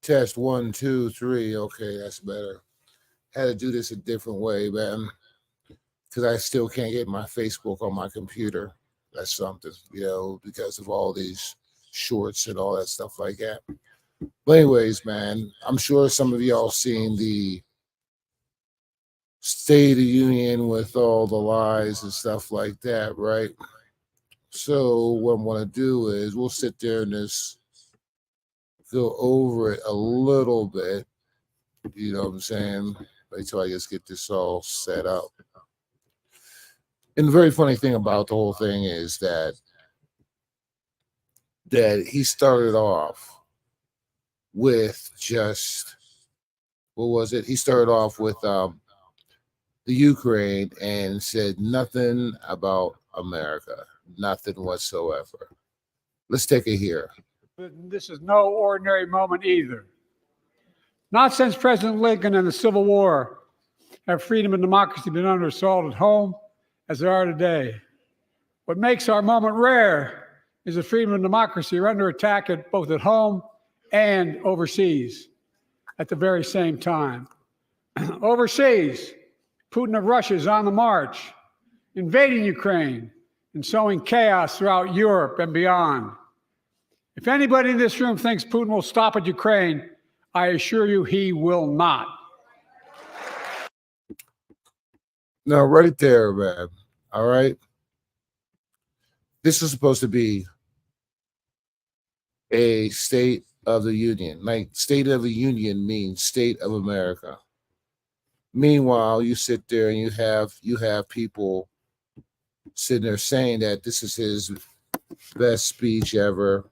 Test 1, 2, 3. Okay, that's better. Had to do this a different way, man, because I still can't get my Facebook on my computer. That's something, because of all these shorts and all that stuff like that. But anyways, man, I'm sure some of y'all seen the State of the Union with all the lies and stuff like that, right? So what I'm going to do is we'll sit there and just go over it a little bit. You know what I'm saying? Until I just get this all set up. And the very funny thing about the whole thing is that he started off with just, what was it? He started off with the Ukraine and said nothing about America, nothing whatsoever. Let's take it here. This is no ordinary moment either. Not since President Lincoln and the Civil War have freedom and democracy been under assault at home as they are today. What makes our moment rare is that freedom and democracy are under attack both at home and overseas at the very same time. Overseas, Putin of Russia is on the march, invading Ukraine and sowing chaos throughout Europe and beyond. If anybody in this room thinks Putin will stop at Ukraine, I assure you he will not. Now, right there, man. All right. This is supposed to be a State of the Union. Like, State of the Union means State of America. Meanwhile, you sit there and you have people sitting there saying that this is his best speech ever,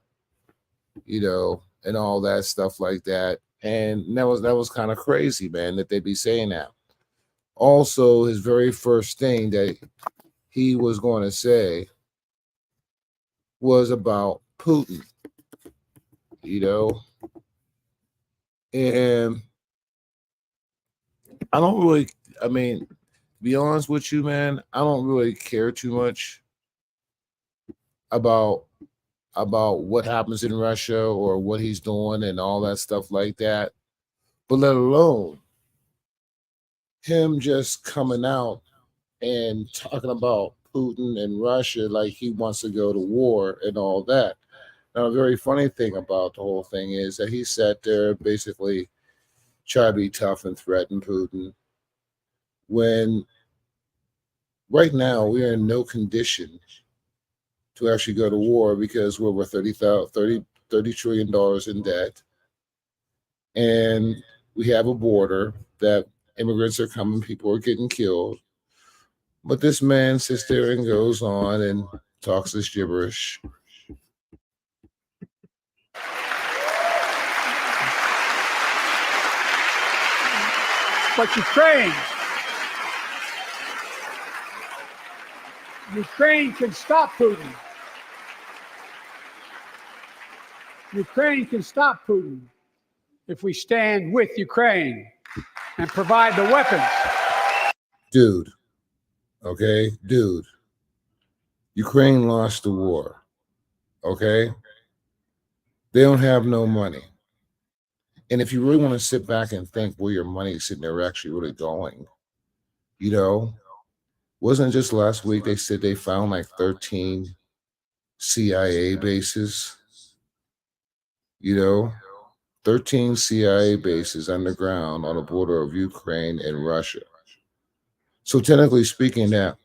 and all that stuff like that. And that was kind of crazy, man, that they be saying that. Also, his very first thing that he was going to say was about Putin, and I don't really, to be honest with you, man, I don't really care too much about what happens in Russia or what he's doing and all that stuff like that. But let alone him just coming out and talking about Putin and Russia like he wants to go to war and all that. Now, a very funny thing about the whole thing is that he sat there basically try to be tough and threaten Putin when right now we are in no condition to actually go to war because we're over $30 trillion in debt. And we have a border that immigrants are coming, people are getting killed. But this man sits there and goes on and talks this gibberish. But Ukraine can stop Putin. Ukraine can stop Putin if we stand with Ukraine and provide the weapons. Dude, Ukraine lost the war, okay? They don't have no money. And if you really want to sit back and think where your money is sitting there actually really going, wasn't it just last week they said they found like 13 CIA bases, 13 CIA bases underground on the border of Ukraine and Russia. So technically speaking, that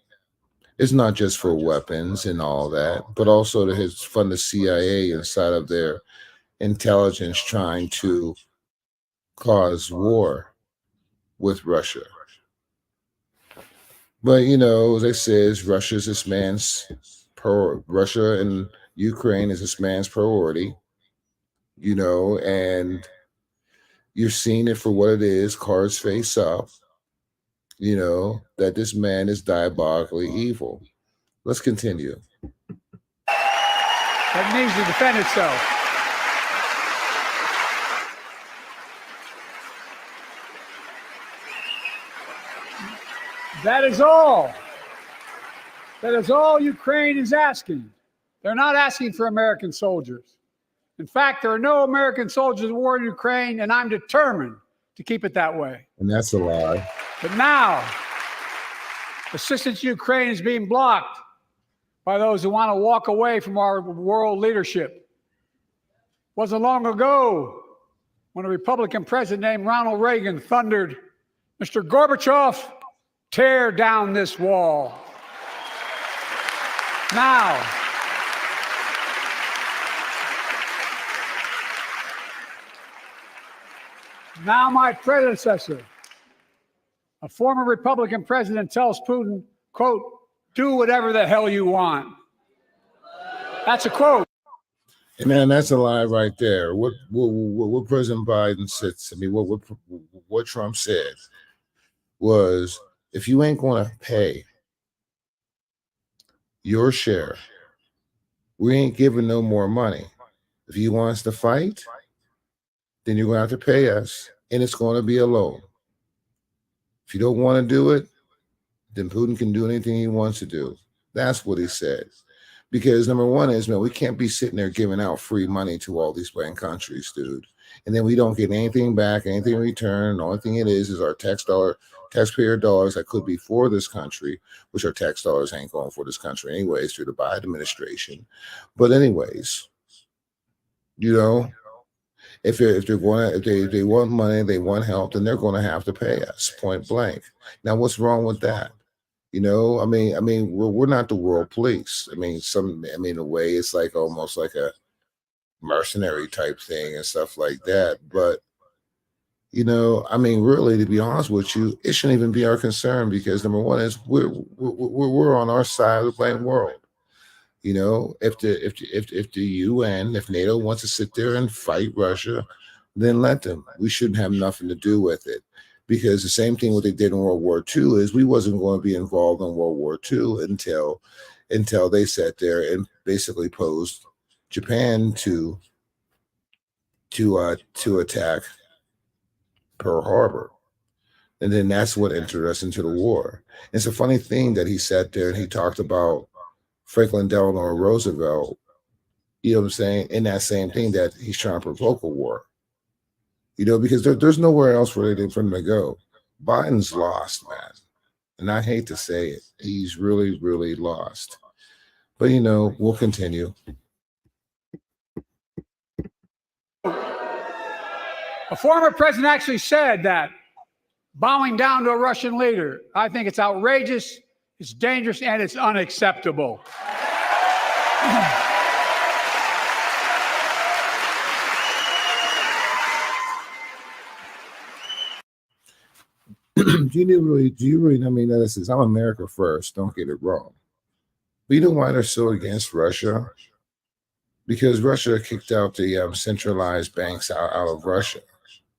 it's not just for weapons and all that, but also to fund the CIA inside of their intelligence trying to cause war with Russia. But as I said, Russia and Ukraine is this man's priority, and you're seeing it for what it is, cards face up, that this man is diabolically evil. Let's continue. It needs to defend itself. That is all. That is all Ukraine is asking. They're not asking for American soldiers. In fact, there are no American soldiers at war in Ukraine, and I'm determined to keep it that way. And that's a lie. But now, assistance to Ukraine is being blocked by those who want to walk away from our world leadership. It wasn't long ago when a Republican president named Ronald Reagan thundered, "Mr. Gorbachev, tear down this wall." Now my predecessor, a former Republican president, tells Putin, quote, "Do whatever the hell you want." That's a quote. And man, that's a lie right there. What President Biden said, what Trump said was, if you ain't going to pay your share We ain't giving no more money. If you want us to fight, then you're going to have to pay us, and it's going to be a loan. If you don't want to do it, then Putin can do anything he wants to do. That's what he said. Because number one is, man, we can't be sitting there giving out free money to all these foreign countries, dude. And then we don't get anything back, anything in return. The only thing it is our taxpayer dollars that could be for this country, which our tax dollars ain't going for this country anyways through the Biden administration. But anyways, you know, if they want money, they want help, then they're going to have to pay us point blank. Now, what's wrong with that? We're not the world police. In a way, it's like almost like a mercenary type thing and stuff like that. But really, to be honest with you, it shouldn't even be our concern because number one is we're on our side of the playing world. If the UN, if NATO wants to sit there and fight Russia, then let them. We shouldn't have nothing to do with it. Because the same thing what they did in World War II is we wasn't going to be involved in World War II until they sat there and basically posed Japan to attack Pearl Harbor. And then that's what entered us into the war. It's a funny thing that he sat there and he talked about Franklin Delano Roosevelt, you know what I'm saying, in that same thing that he's trying to provoke a war. Because there's nowhere else for them to go. Biden's lost, man. And I hate to say it. He's really, really lost. But, we'll continue. A former president actually said that bowing down to a Russian leader, I think it's outrageous, it's dangerous, and it's unacceptable. Do you really, this is, I'm America first, don't get it wrong. But you know why they're so against Russia? Because Russia kicked out the centralized banks out of Russia,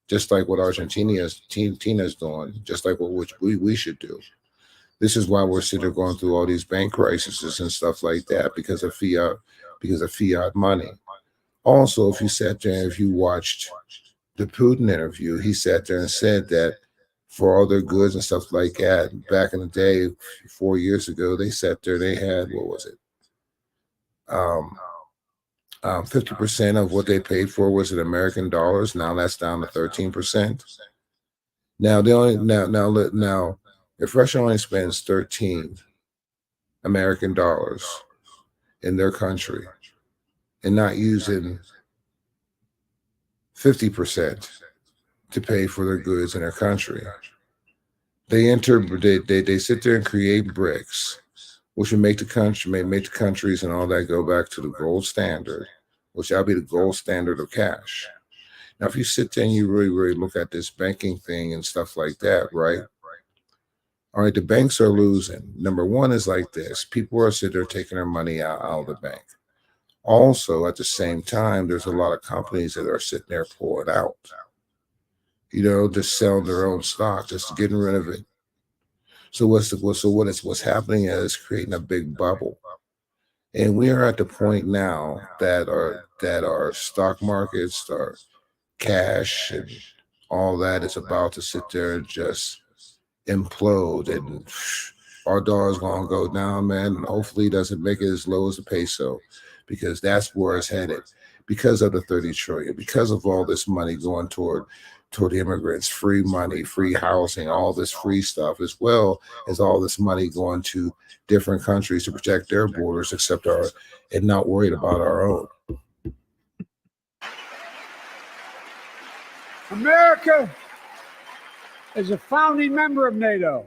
just like what Argentina's doing, just like what we should do. This is why we're sitting there going through all these bank crises and stuff like that because of fiat money. Also, if you watched the Putin interview, he sat there and said that for all their goods and stuff like that, back in the day, 4 years ago, they sat there, they had, what was it? 50% of what they paid for was in American dollars. Now that's down to 13%. Now if Russia only spends 13 American dollars in their country and not using 50% to pay for their goods in their country, they sit there and create BRICS, which would make the countries and all that go back to the gold standard, which will be the gold standard of cash. Now, if you sit there and you really, really look at this banking thing and stuff like that, right? All right, the banks are losing. Number one is like this. People are sitting there taking their money out of the bank. Also, at the same time, there's a lot of companies that are sitting there pulling out. Just selling their own stock, just getting rid of it. So what's happening is creating a big bubble. And we are at the point now that our stock markets, our cash and all that is about to sit there and just implode, and our dollar is going to go down, man. And hopefully it doesn't make it as low as the peso, because that's where it's headed because of the 30 trillion, because of all this money going toward the immigrants, free money, free housing, all this free stuff, as well as all this money going to different countries to protect their borders, except and not worried about our own. America is a founding member of NATO,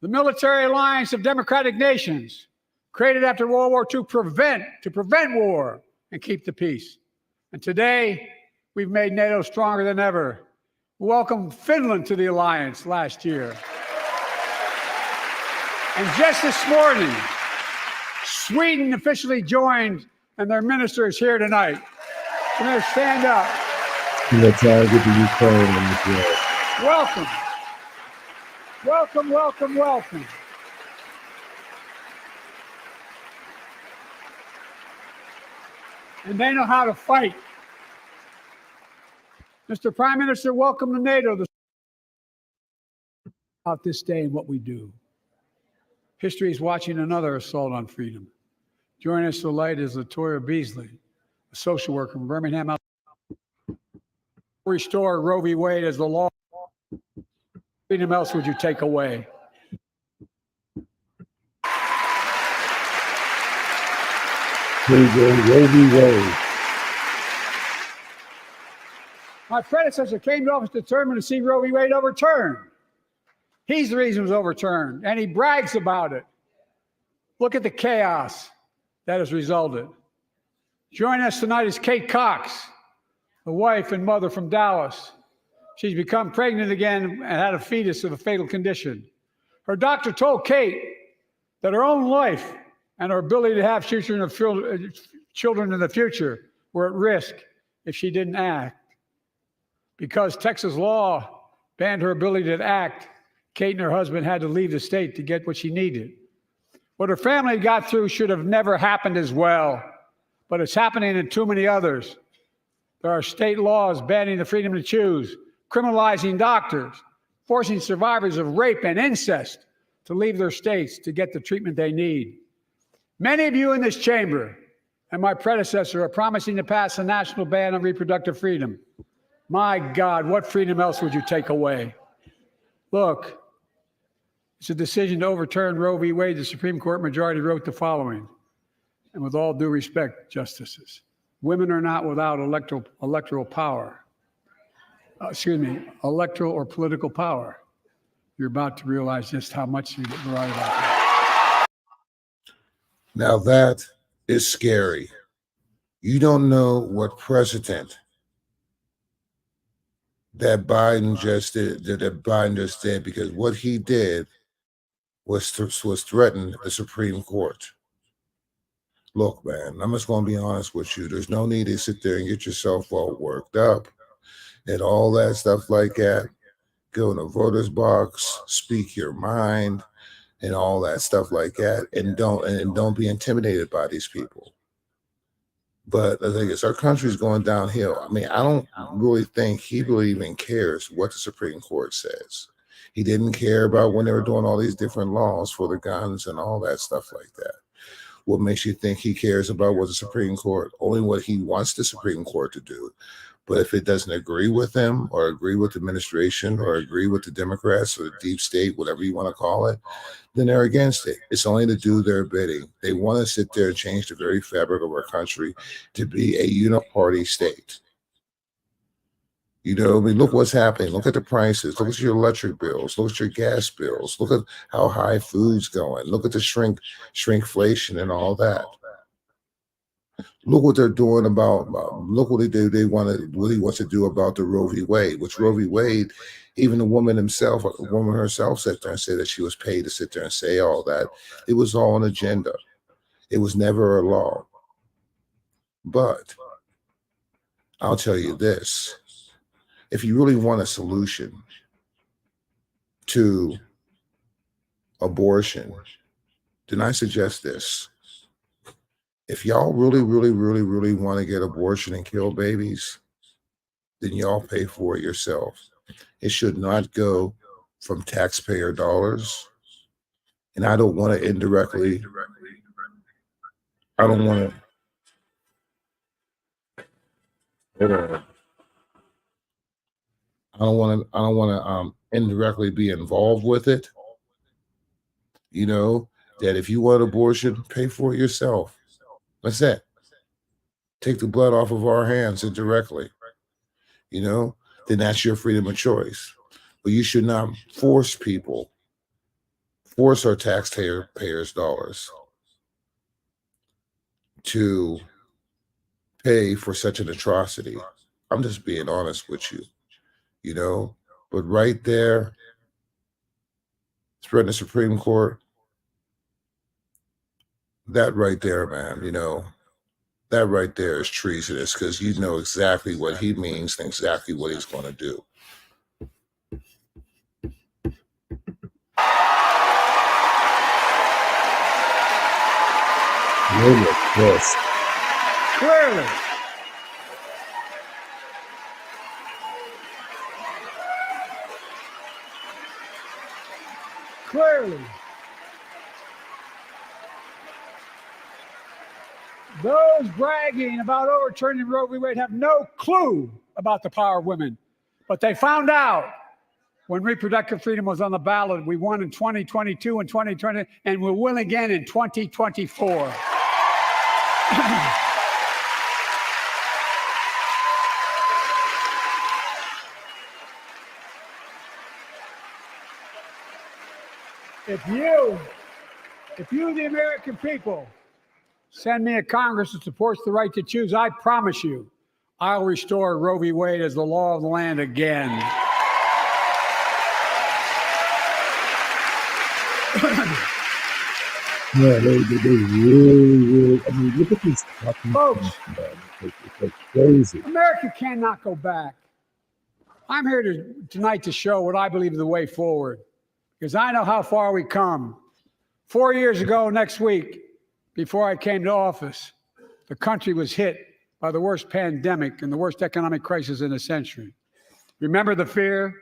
the military alliance of democratic nations created after World War II to prevent war and keep the peace. And today, we've made NATO stronger than ever. We welcomed Finland to the alliance last year. And just this morning, Sweden officially joined, and their minister is here tonight. I'm going to stand up. Let's get to Ukraine. Welcome. Welcome, welcome, welcome. and they know how to fight. Mr. Prime Minister, welcome to NATO. About this day and what we do. History is watching another assault on freedom. Joining us tonight is Latoya Beasley, a social worker from Birmingham. Restore Roe v. Wade as the law. Freedom else would you take away? Roe v. Wade. My predecessor came to office determined to see Roe v. Wade overturned. He's the reason it was overturned, and he brags about it. Look at the chaos that has resulted. Joining us tonight is Kate Cox, a wife and mother from Dallas. She's become pregnant again and had a fetus of a fatal condition. Her doctor told Kate that her own life and her ability to have children in the future were at risk if she didn't act. Because Texas law banned her ability to act, Kate and her husband had to leave the state to get what she needed. What her family got through should have never happened as well, but it's happening in too many others. There are state laws banning the freedom to choose, criminalizing doctors, forcing survivors of rape and incest to leave their states to get the treatment they need. Many of you in this chamber and my predecessor are promising to pass a national ban on reproductive freedom. My God, what freedom else would you take away? Look, it's a decision to overturn Roe v. Wade. The Supreme Court majority wrote the following, and with all due respect, justices, women are not without electoral power. Electoral or political power. You're about to realize just how much you're right about that. Now that is scary. You don't know what precedent that Biden just did, because what he did was threaten the Supreme Court. Look, man, I'm just going to be honest with you. There's no need to sit there and get yourself all worked up and all that stuff like that. Go in the voter's box, speak your mind, and all that stuff like that, and don't be intimidated by these people. But the thing is, our country's going downhill. I mean, I don't really think he really even cares what the Supreme Court says. He didn't care about when they were doing all these different laws for the guns and all that stuff like that. What makes you think he cares about what the Supreme Court? Only what he wants the Supreme Court to do. But if it doesn't agree with him or agree with the administration or agree with the Democrats or the deep state, whatever you want to call it, then they're against it. It's only to do their bidding. They want to sit there and change the very fabric of our country to be a uniparty state. You know, I mean, look what's happening. Look at the prices. Look at your electric bills. Look at your gas bills. Look at how high food's going. Look at the shrinkflation and all that. Look what they're doing about. Look what they do. What he wants to do about the Roe v. Wade. Which Roe v. Wade, even the woman herself, sat there and said that she was paid to sit there and say all that. It was all an agenda. It was never a law. But I'll tell you this. If you really want a solution to abortion, then I suggest this. If y'all really want to get abortion and kill babies, then y'all pay for it yourself. It should not go from taxpayer dollars. And I don't want to indirectly, I don't want to indirectly be involved with it. You know, that if you want abortion, pay for it yourself. That's it. Take the blood off of our hands indirectly. You know, then that's your freedom of choice. But you should not force our taxpayers' dollars to pay for such an atrocity. I'm just being honest with you, you know. But right there, spreading the Supreme Court, that right there, man, you know, that right there is treasonous, because you know exactly what he means and exactly what he's going to do. Yes. Clearly. Clearly. Those bragging about overturning Roe v. Wade have no clue about the power of women. But they found out when reproductive freedom was on the ballot. We won in 2022 and 2020, and we'll win again in 2024. If you, the American people, send me a Congress that supports the right to choose, I promise you, I'll restore Roe v. Wade as the law of the land again. Yeah, they really, I mean, look at these fucking Folks, it's crazy. America cannot go back. I'm here tonight to show what I believe is the way forward, because I know how far we come. 4 years ago next week, before I came to office, the country was hit by the worst pandemic and the worst economic crisis in a century. Remember the fear,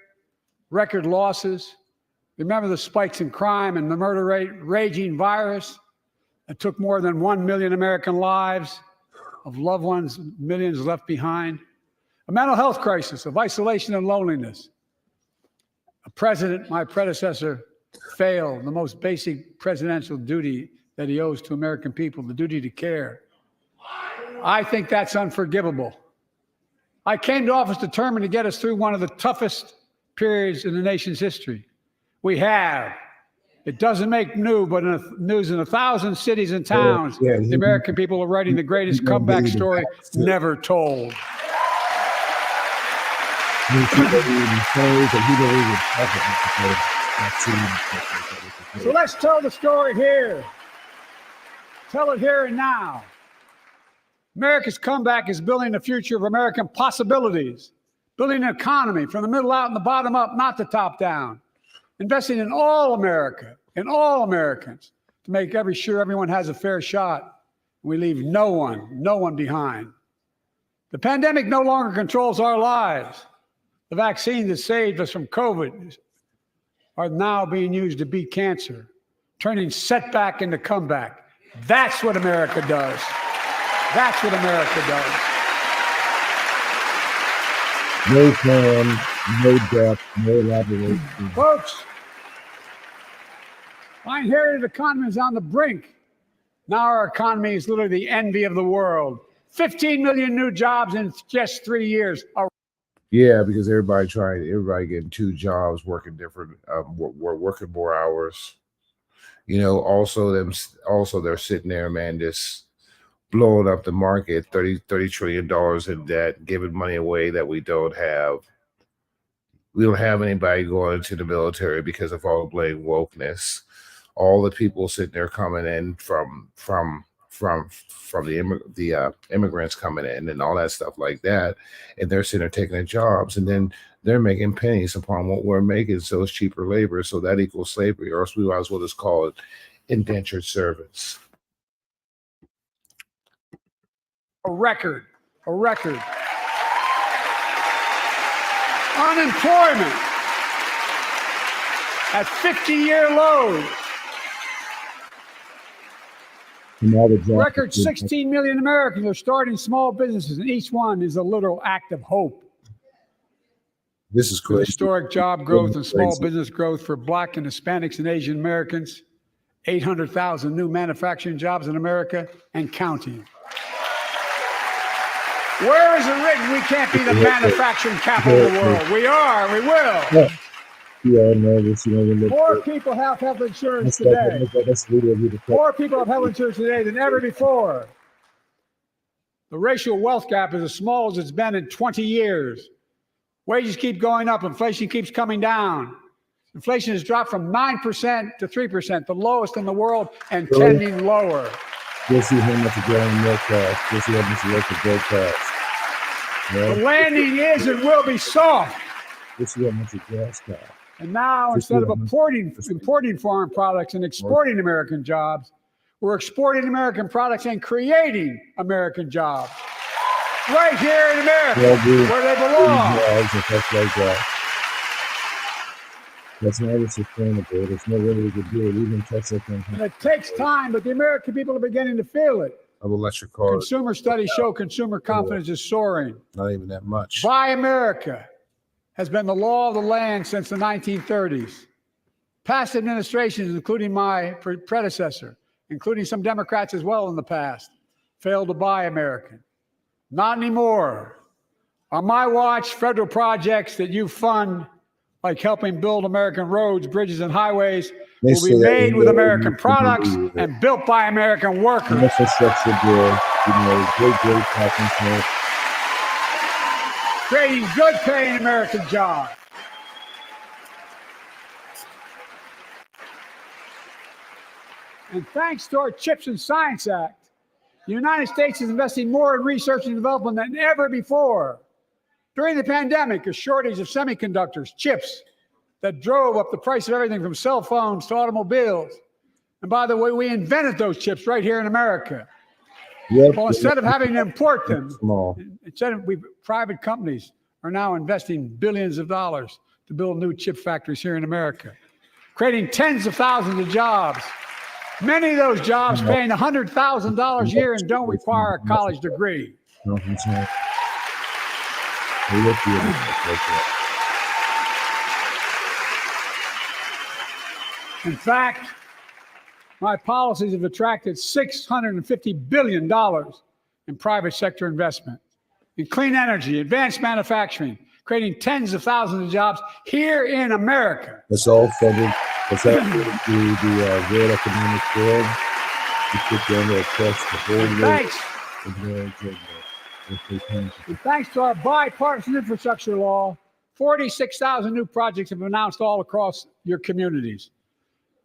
record losses? Remember the spikes in crime and the murder rate, raging virus that took more than 1 million American lives, of loved ones, millions left behind? A mental health crisis of isolation and loneliness. A president, my predecessor, failed the most basic presidential duty that he owes to American people, the duty to care. I think that's unforgivable. I came to office determined to get us through one of the toughest periods in the nation's history. We have. It doesn't make news, but news in 1,000 cities and towns. The American people are writing the greatest comeback story never told. So let's tell the story here. Tell it here and now. America's comeback is building the future of American possibilities, building an economy from the middle out and the bottom up, not the top down. Investing in all America, in all Americans, to make sure everyone has a fair shot. We leave no one behind. The pandemic no longer controls our lives. The vaccines that saved us from COVID are now being used to beat cancer, turning setback into comeback. That's what America does. That's what America does. No plan, no depth, no elaboration. Folks, my inherited economy is on the brink. Now our economy is literally the envy of the world. 15 million new jobs in just 3 years. Yeah, because everybody getting 2 jobs, working different, working more hours. You know, also they're sitting there, man, just blowing up the market, $30 trillion in debt, giving money away that we don't have. We don't have anybody going into the military because of all the blatant wokeness. All the people sitting there coming in from the immigrants coming in and all that stuff like that, and they're sitting there taking their jobs, and then they're making pennies upon what we're making, so it's cheaper labor, so that equals slavery, or else we might as well just call it indentured servants. A record. Unemployment at 50-year lows. Record 16 million Americans are starting small businesses, and each one is a literal act of hope. This is crazy. Historic job growth and small business growth for Black and Hispanics and Asian Americans. 800,000 new manufacturing jobs in America and counting. Where is it written we can't be the manufacturing capital of the world? We are, we will. More people have health insurance today. More people have health insurance today than ever before. The racial wealth gap is as small as it's been in 20 years. Wages keep going up. Inflation keeps coming down. Inflation has dropped from 9% to 3%, the lowest in the world, and tending lower. You'll see how much growing milk costs. You'll see how much local bread costs. The landing is and will be soft. You'll see how much gas costs. And now, instead of importing foreign products and exporting American jobs, We're exporting American products and creating American jobs right here in America, where they belong. That's not sustainable. There's no way we could do it. Even Tesla can. And it takes time, but the American people are beginning to feel it. Of electric cars. Consumer studies show consumer confidence is soaring. Not even that much. Buy America has been the law of the land since the 1930s. Past administrations, including my predecessor, including some Democrats as well in the past, failed to buy American. Not anymore. On my watch, federal projects that you fund, like helping build American roads, bridges, and highways, will be made with American products and built by American workers. Infrastructure bill, great partnership. Creating good paying American jobs. And thanks to our CHIPS and Science Act, the United States is investing more in research and development than ever before. During the pandemic, a shortage of semiconductors, chips, that drove up the price of everything from cell phones to automobiles. And by the way, we invented those chips right here in America. Well, instead of having to import them, private companies are now investing billions of dollars to build new chip factories here in America, creating tens of thousands of jobs. Many of those jobs paying $100,000 a year and don't require a college degree. In fact, my policies have attracted $650 billion in private sector investment in clean energy, advanced manufacturing, creating tens of thousands of jobs here in America. It's all funded. It's all the World Economic Forum. And thanks to our bipartisan infrastructure law, 46,000 new projects have been announced all across your communities.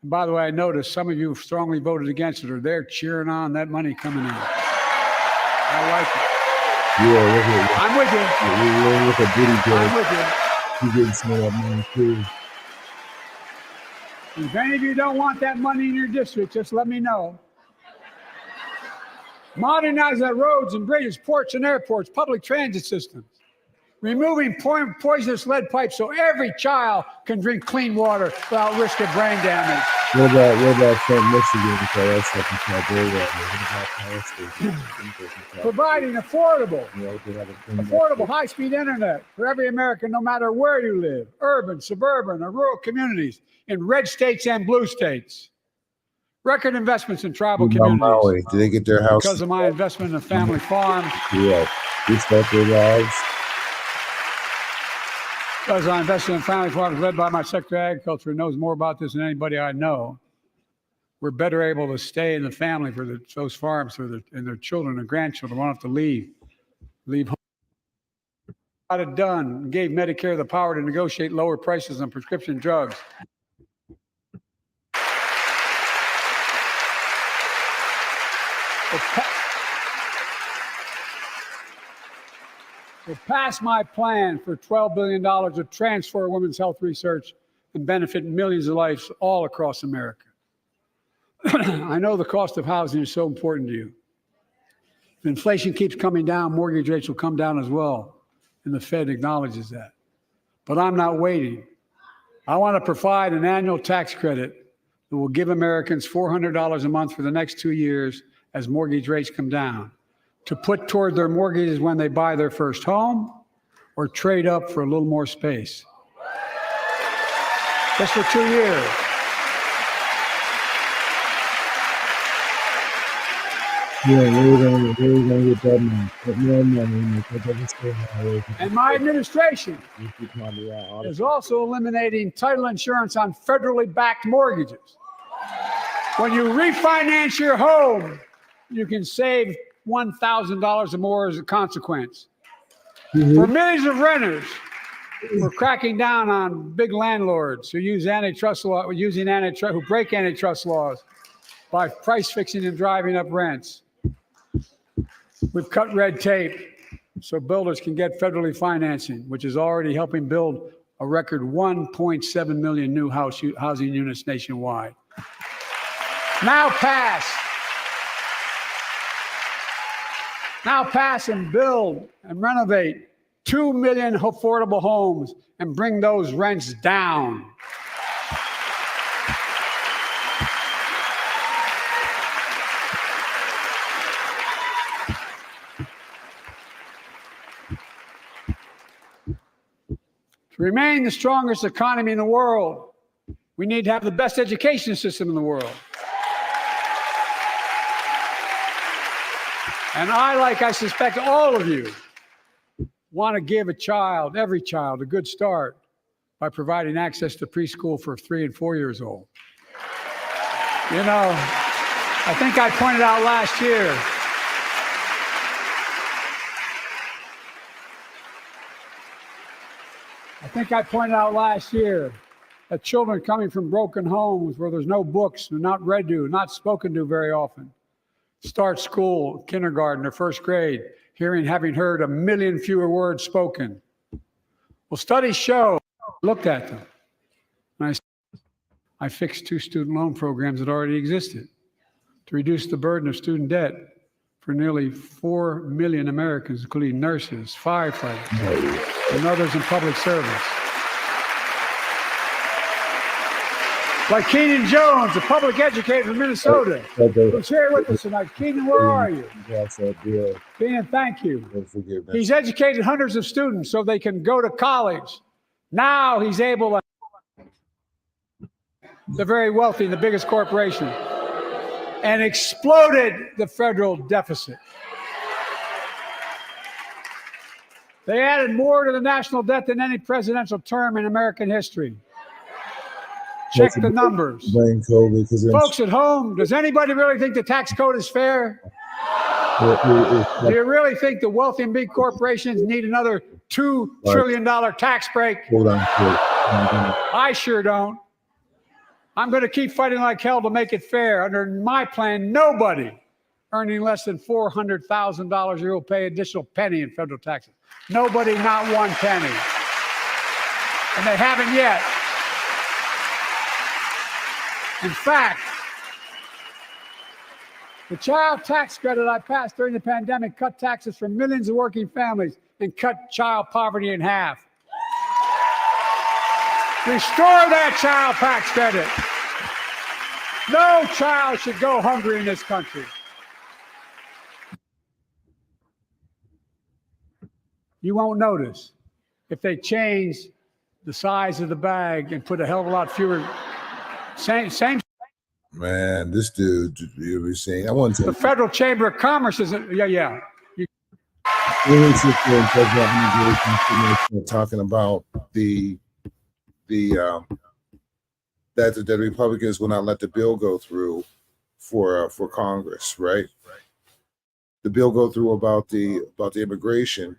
And by the way, I noticed some of you strongly voted against it, or they're cheering on that money coming in. I like it. Yeah, I'm with you. You're with a booty job. I'm with you. You getting some of that money too. And if any of you don't want that money in your district, just let me know. Modernize our roads and bridges, ports and airports, public transit systems. Removing poisonous lead pipes so every child can drink clean water without risk of brain damage. What about Flint, Michigan? Providing affordable high-speed internet for every American, no matter where you live, urban, suburban, or rural communities, in red states and blue states. Record investments in tribal communities. Did they get their house? Because of my investment in family farms. Yeah, restart their lives. Because I invested in family farms led by my Secretary of Agriculture, who knows more about this than anybody I know. We're better able to stay in the family for those farms and their children and grandchildren won't have to leave home. Got it done. Gave Medicare the power to negotiate lower prices on prescription drugs. It passed my plan for $12 billion to transfer women's health research and benefit millions of lives all across America. I know the cost of housing is so important to you. If inflation keeps coming down, mortgage rates will come down as well, and the Fed acknowledges that. But I'm not waiting. I want to provide an annual tax credit that will give Americans $400 a month for the next 2 years as mortgage rates come down, to put toward their mortgages when they buy their first home or trade up for a little more space. Just for 2 years. Yeah, we're going to get that money. Put more money. And my administration is also eliminating title insurance on federally backed mortgages. When you refinance your home, you can save $1,000 or more as a consequence. For millions of renters, we're cracking down on big landlords who use antitrust law, who break antitrust laws by price fixing and driving up rents. We've cut red tape so builders can get federally financing, which is already helping build a record 1.7 million new housing units nationwide. Now pass Now pass and build and renovate 2 million affordable homes and bring those rents down. To remain the strongest economy in the world, we need to have the best education system in the world. And I, like I suspect all of you, want to give a child, every child, a good start by providing access to preschool for 3 and 4 years old. You know, I think I pointed out last year, that children coming from broken homes where there's no books, they're not read to, not spoken to very often, start school, kindergarten, or first grade, having heard 1 million fewer words spoken. Well, studies show, looked at them, and I fixed 2 student loan programs that already existed to reduce the burden of student debt for nearly 4 million Americans, including nurses, firefighters, and others in public service. Like Keenan Jones, a public educator from Minnesota, who's here with us tonight. Keenan, where are you? Keenan, thank you. He's educated hundreds of students so they can go to college. Now he's able to, the very wealthy and the biggest corporation, and exploded the federal deficit. They added more to the national debt than any presidential term in American history. Check the numbers. Folks at home, does anybody really think the tax code is fair? Do you really think the wealthy and big corporations need another $2 trillion tax break? Hold on. I sure don't. I'm going to keep fighting like hell to make it fair. Under my plan, nobody earning less than $400,000 a year will pay an additional penny in federal taxes. Nobody, not one penny. And they haven't yet. In fact, the child tax credit I passed during the pandemic cut taxes for millions of working families and cut child poverty in half. Restore that child tax credit. No child should go hungry in this country. You won't notice if they change the size of the bag and put a hell of a lot fewer. Same. Man, this dude, you'll be seeing. I want to. The Federal Chamber of Commerce isn't. Yeah. Talking about that the Republicans will not let the bill go through for Congress, right? The bill go through about the immigration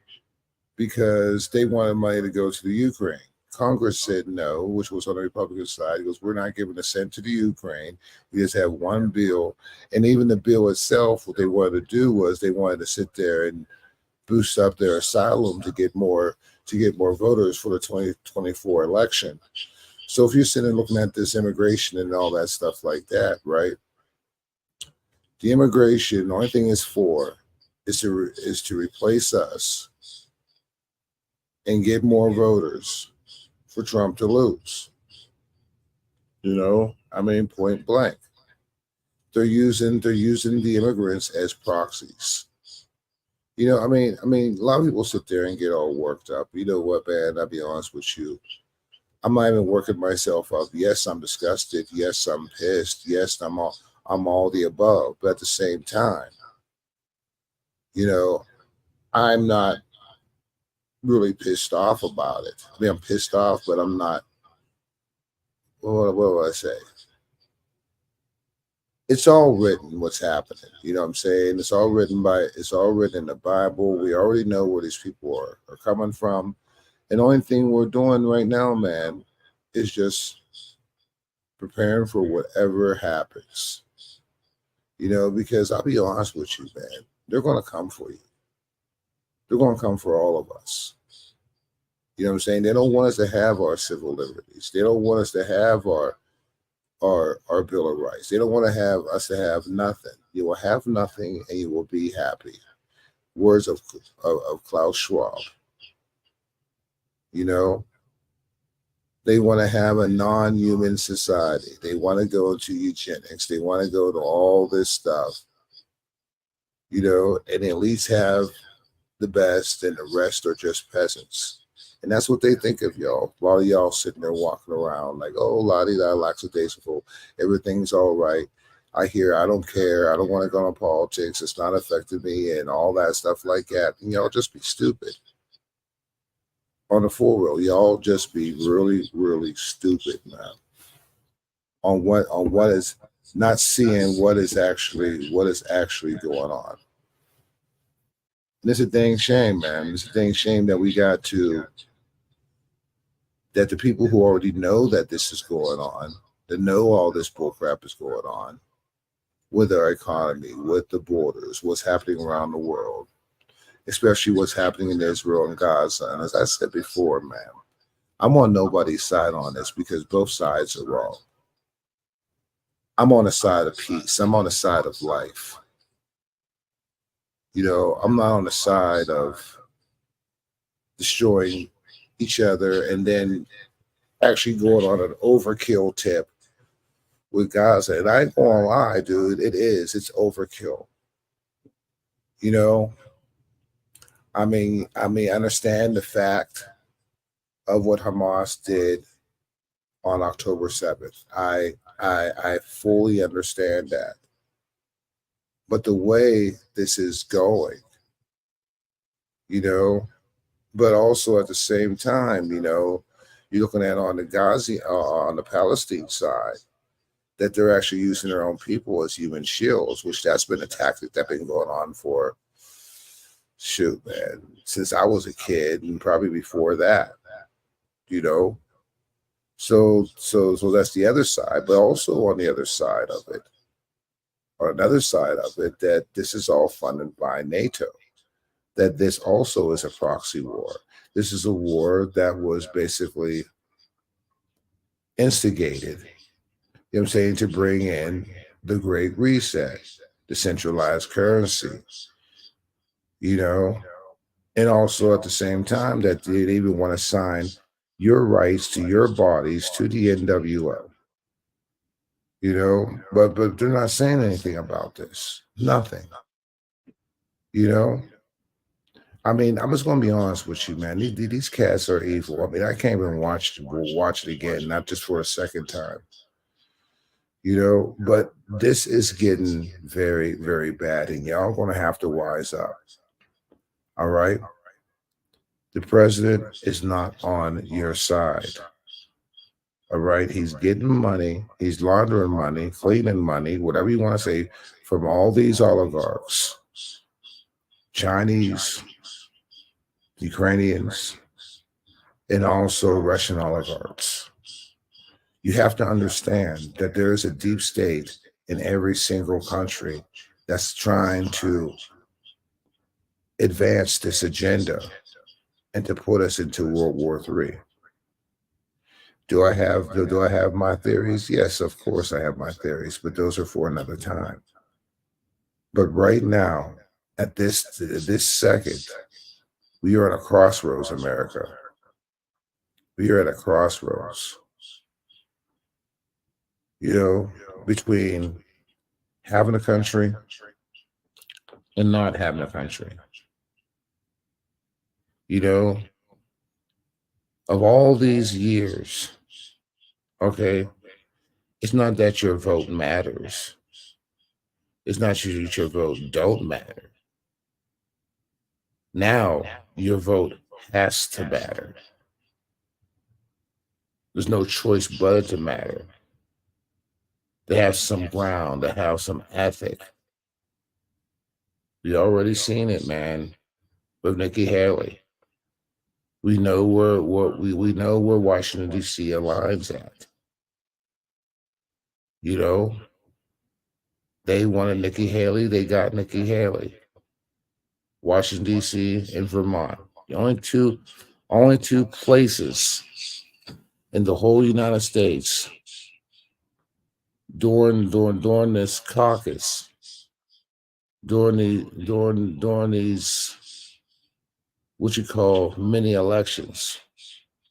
because they wanted money to go to the Ukraine. Congress said no, which was on the Republican side. He goes, we're not giving a cent to the Ukraine. We just have one bill. And even the bill itself, what they wanted to do was they wanted to sit there and boost up their asylum to get more voters for the 2024 election. So if you're sitting looking at this immigration and all that stuff like that, right? The immigration, the only thing it's for is to replace us and get more voters for Trump to lose. You know, I mean, point blank. They're using the immigrants as proxies. You know, I mean, a lot of people sit there and get all worked up. You know what, man? I'll be honest with you. I'm not even working myself up. Yes, I'm disgusted. Yes, I'm pissed. Yes, I'm all the above. But at the same time, you know, I'm not really pissed off about it. I mean, I'm pissed off, but I'm not. What will I say? It's all written what's happening. You know what I'm saying? It's all written in the Bible. We already know where these people are coming from. And the only thing we're doing right now, man, is just preparing for whatever happens. You know, because I'll be honest with you, man, they're going to come for you. They're going to come for all of us. You know what I'm saying? They don't want us to have our civil liberties. They don't want us to have our Bill of Rights. They don't want to have us to have nothing. You will have nothing and you will be happy. Words of Klaus Schwab. You know, they want to have a non-human society. They want to go into eugenics. They want to go to all this stuff, and at least have the best, and the rest are just peasants. And that's what they think of y'all. A lot of y'all sitting there walking around like, oh, lottie da lackadaisical, everything's all right. I don't care. I don't want to go into politics. It's not affecting me and all that stuff like that. And y'all just be stupid. On the full real, y'all just be really, really stupid, man. On what is not seeing what is actually going on. And it's a dang shame, man. It's a dang shame that that the people who already know that this is going on, that know all this bullcrap is going on with our economy, with the borders, what's happening around the world, especially what's happening in Israel and Gaza. And as I said before, man, I'm on nobody's side on this because both sides are wrong. I'm on the side of peace. I'm on the side of life. I'm not on the side of destroying each other and then actually going on an overkill tip with Gaza. And I ain't gonna lie, dude, it's overkill. I understand the fact of what Hamas did on October 7th. I fully understand that. But the way this is going, but also at the same time, you're looking at on the on the Palestine side, that they're actually using their own people as human shields, which that's been a tactic that's been going on for, shoot, man, since I was a kid and probably before that, So that's the other side, but also on the other side of it, or another side of it, that this is all funded by NATO, that this also is a proxy war. This is a war that was basically instigated, I'm saying, to bring in the Great Reset, the centralized currency, and also at the same time that they even want to sign your rights to your bodies to the NWO. But they're not saying anything about this. Nothing. I'm just gonna be honest with you, man. These cats are evil. I can't even watch it again, not just for a second time. But this is getting very, very bad, and y'all gonna have to wise up. All right. The president is not on your side. All right. He's getting money, he's laundering money, cleaning money, whatever you want to say, from all these oligarchs, Chinese, Ukrainians, and also Russian oligarchs. You have to understand that there is a deep state in every single country that's trying to advance this agenda and to put us into World War III. Do I have my theories? Yes, of course I have my theories, but those are for another time. But right now, at this second, we are at a crossroads, America. We are at a crossroads. Between having a country and not having a country. Of all these years, okay, it's not that your vote matters. It's not that your vote don't matter. Now your vote has to matter. There's no choice but to matter. They have some ground, they have some ethic. We already seen it, man, with Nikki Haley. We know we know where Washington D.C. aligns at. They wanted Nikki Haley, they got Nikki Haley. Washington D.C. and Vermont, the only two places in the whole United States during this caucus during these what you call mini elections,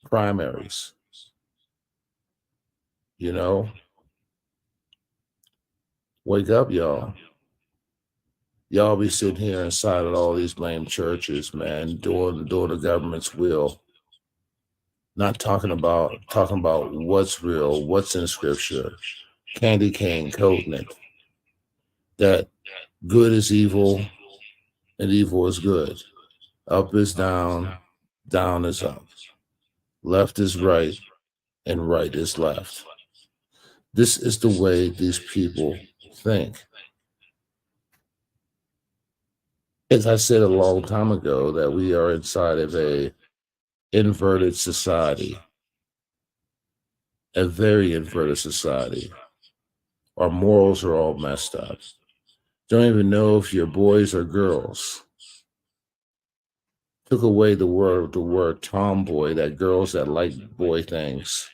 primaries. You know, wake up, y'all. Y'all be sitting here inside of all these lame churches, man, doing the government's will. Not talking about what's real, what's in scripture. Candy cane coating it. That good is evil and evil is good. Up is down, down is up. Left is right, and right is left. This is the way these people think. As I said a long time ago, that we are inside of a inverted society, a very inverted society. Our morals are all messed up. Don't even know if you're boys or girls. Took away the word tomboy, that girls that like boy things.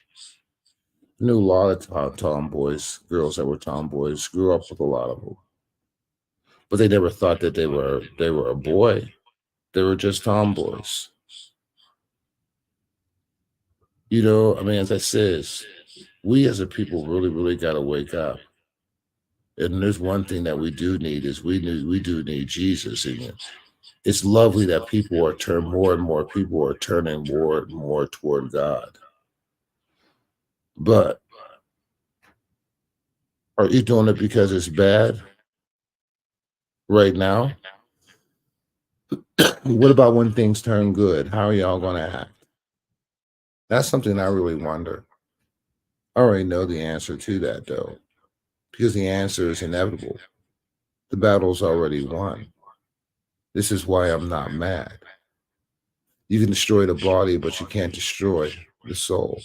Knew a lot of tomboys, girls that were tomboys, grew up with a lot of them. But they never thought that they were a boy. They were just tomboys. I mean, as I says, we as a people really, really gotta wake up. And there's one thing that we do need is we do need Jesus. And it's lovely that more and more people are turning more and more toward God. But are you doing it because it's bad right now? What about when things turn good? How are y'all gonna act? That's something I really wonder. I already know the answer to that though, because the answer is inevitable. The battle's already won. This is why I'm not mad. You can destroy the body, but you can't destroy the soul.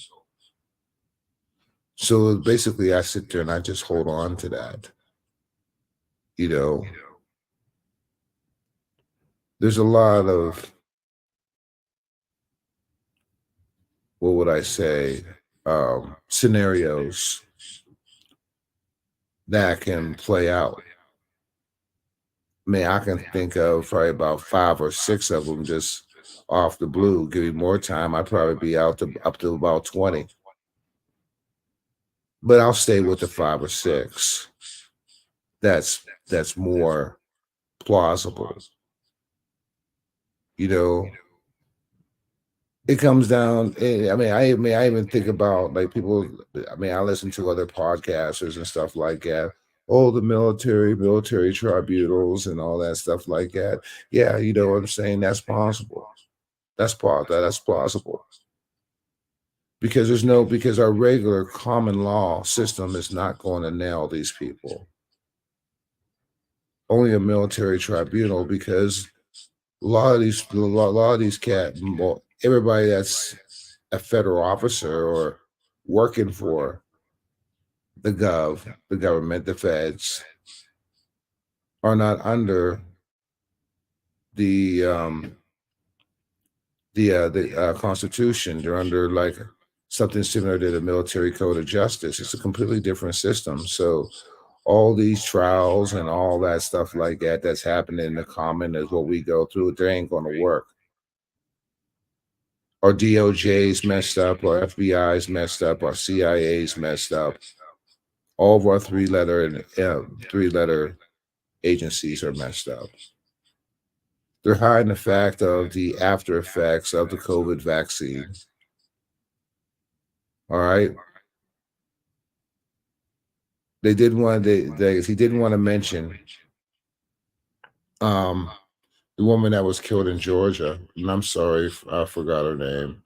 So basically, I sit there and I just hold on to that. You know, there's a lot of, what would I say, scenarios that can play out. I mean, I can think of probably about 5 or 6 of them just off the blue. Give me more time, I'd probably be out to up to about 20. But I'll stay with the 5 or 6. That's more plausible. You know, it comes down. I even think about like people. I mean, I listen to other podcasters and stuff like that. Oh, the military tribunals, and all that stuff like that. Yeah, you know what I'm saying. That's possible. That's plausible because because our regular common law system is not going to nail these people. Only a military tribunal, because a lot of these well, everybody that's a federal officer or working for the government, the feds, are not under the Constitution. They're under like something similar to the Military Code of Justice. It's a completely different system. So all these trials and all that stuff like that that's happening in the common is what we go through. They ain't going to work. Our DOJ's messed up, our FBI's messed up, our CIA's messed up. All of our three letter agencies are messed up. They're hiding the fact of the after effects of the COVID vaccine. All right. They didn't want he didn't want to mention um the woman that was killed in Georgia. And I'm sorry, I forgot her name.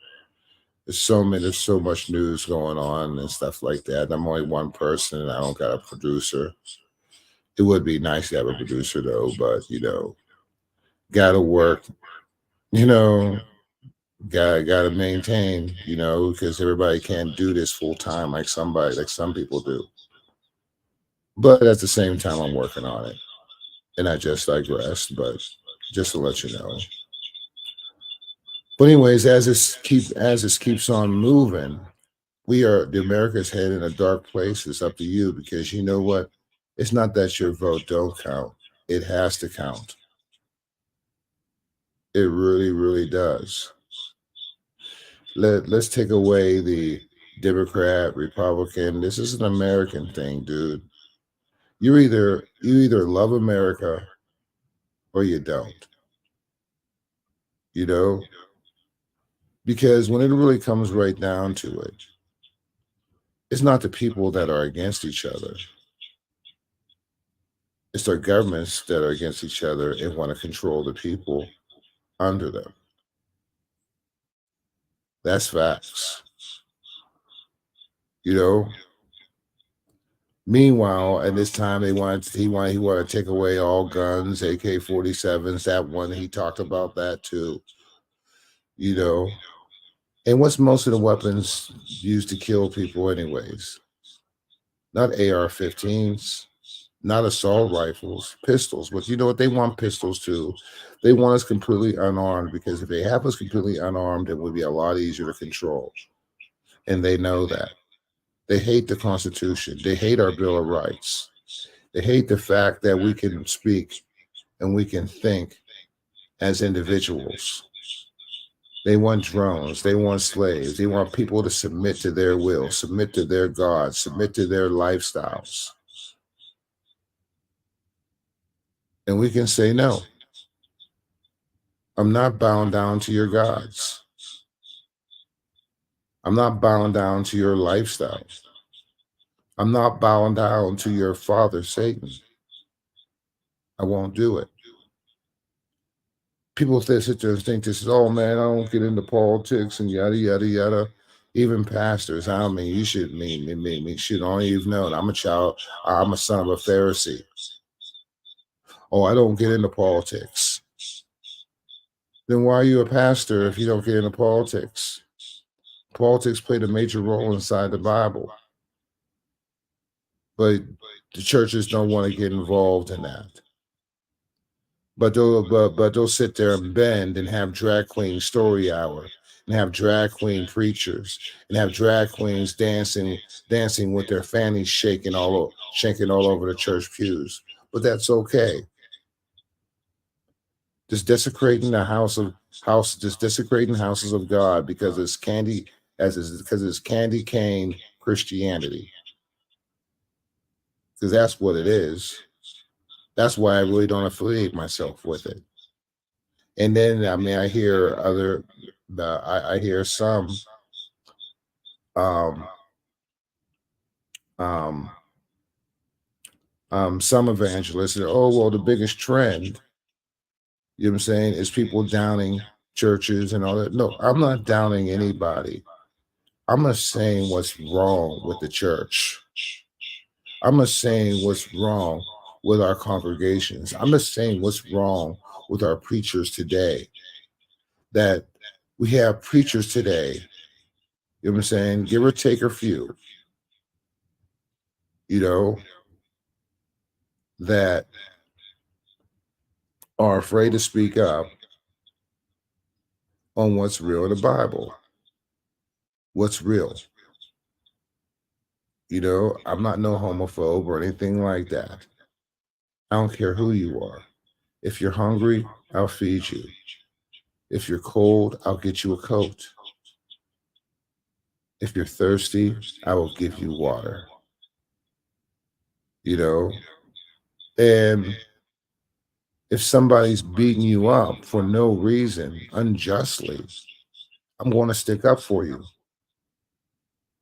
There's so much news going on and stuff like that. I'm only one person and I don't got a producer. It would be nice to have a producer though, but gotta work, you know, gotta maintain, because everybody can't do this full time like some people do. But at the same time, I'm working on it. And I just digressed, but just to let you know. But anyways, as this keeps on moving, the America's headed in a dark place. It's up to you, because you know what? It's not that your vote don't count. It has to count. It really, really does. Let's take away the Democrat, Republican. This is an American thing, dude. You either love America or you don't. You know, because when it really comes right down to it, it's not the people that are against each other. It's their governments that are against each other and want to control the people under them. That's facts. You know. Meanwhile, at this time, he wanted to take away all guns, AK-47s. That one he talked about that too. You know. And what's most of the weapons used to kill people, anyways? Not AR-15s, not assault rifles, pistols. But you know what? They want pistols too. They want us completely unarmed, because if they have us completely unarmed, it would be a lot easier to control. And they know that. They hate the Constitution. They hate our Bill of Rights. They hate the fact that we can speak and we can think as individuals. They want drones. They want slaves. They want people to submit to their will, submit to their gods, submit to their lifestyles. And we can say, no, I'm not bound down to your gods. I'm not bound down to your lifestyle. I'm not bound down to your father, Satan. I won't do it. People sit there and think this is, oh man, I don't get into politics and yada yada yada. Even pastors, I mean, you should should only you've known. I'm a son of a Pharisee. Oh, I don't get into politics. Then why are you a pastor if you don't get into politics? Politics played a major role inside the Bible, but the churches don't want to get involved in that. But they'll sit there and bend and have drag queen story hour and have drag queen preachers and have drag queens dancing with their fannies shaking all over the church pews. But that's okay. Just desecrating desecrating houses of God because it's candy cane Christianity. Because that's what it is. That's why I really don't affiliate myself with it. And then, I mean, I hear I hear some um, um, some evangelists say, oh, well, the biggest trend, you know what I'm saying, is people downing churches and all that. No, I'm not downing anybody. I'm not saying what's wrong with the church. I'm not saying what's wrong with our congregations. I'm not saying what's wrong with our preachers today. That we have preachers today, you know what I'm saying, give or take a few, you know, that are afraid to speak up on what's real in the Bible. What's real. You know, I'm not no homophobe or anything like that. I don't care who you are. If you're hungry, I'll feed you. If you're cold, I'll get you a coat. If you're thirsty, I will give you water. You know, and if somebody's beating you up for no reason, unjustly, I'm going to stick up for you.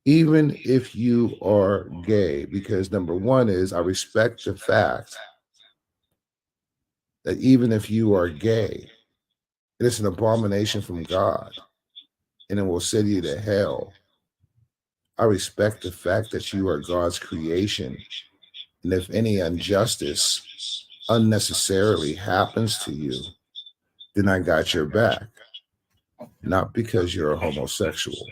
Even if you are gay, because number one is I respect the fact that even if you are gay, it is an abomination from God and it will send you to hell. I respect the fact that you are God's creation. And if any injustice unnecessarily happens to you, then I got your back. Not because you're a homosexual.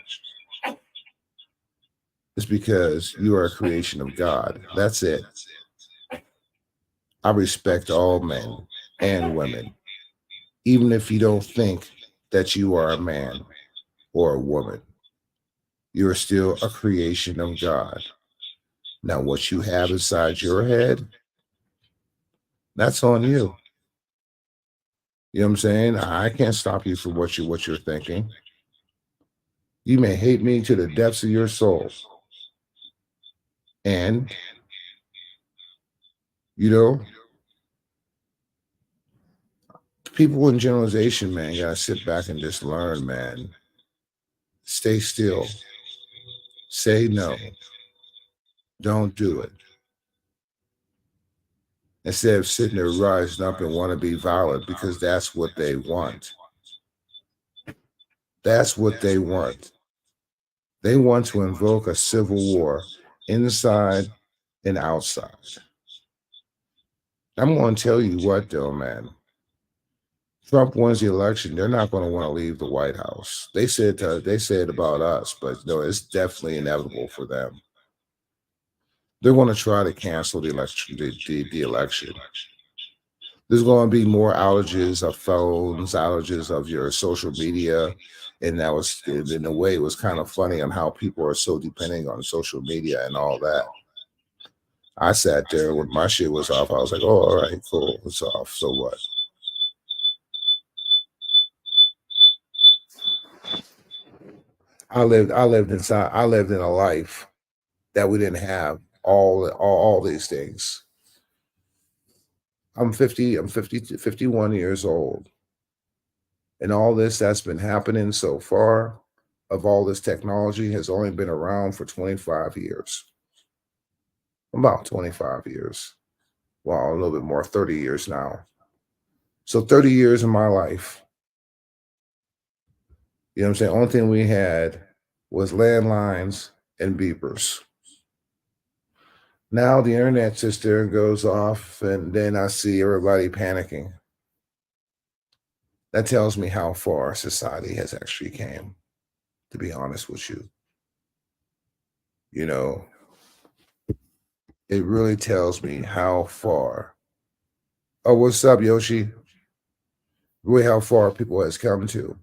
It's because you are a creation of God. That's it. I respect all men and women, even if you don't think that you are a man or a woman. You are still a creation of God. Now, what you have inside your head, That's on you. You know what I'm saying? I can't stop you from what you're thinking. You may hate me to the depths of your soul. And, you know, people in generalization, man, gotta sit back and just learn, man. Stay still. Say no. Don't do it. Instead of sitting there rising up and want to be violent because that's what they want. That's what they want. They want to invoke a civil war inside and outside. I'm going to tell you what, though, man. Trump wins the election, they're not going to want to leave the White House. They said about us, but no, it's definitely inevitable for them. They're going to try to cancel the election. The election. There's going to be more outages of phones, outages of your social media, and that was in a way it was kind of funny on how people are so depending on social media and all that. I sat there when my shit was off. I was like, "Oh, all right, cool, it's off. So what?" I lived inside. I lived in a life that we didn't have all these things. I'm 50. I'm 50, 51 years old, and all this that's been happening so far, of all this technology, has only been around for 25 years. About 25 years. Well, a little bit more, 30 years now. So 30 years of my life. You know what I'm saying? Only thing we had was landlines and beepers. Now the internet sits there and goes off, and then I see everybody panicking. That tells me how far society has actually came, to be honest with you. You know, it really tells me how far. Oh, what's up, Yoshi? Really how far people has come to.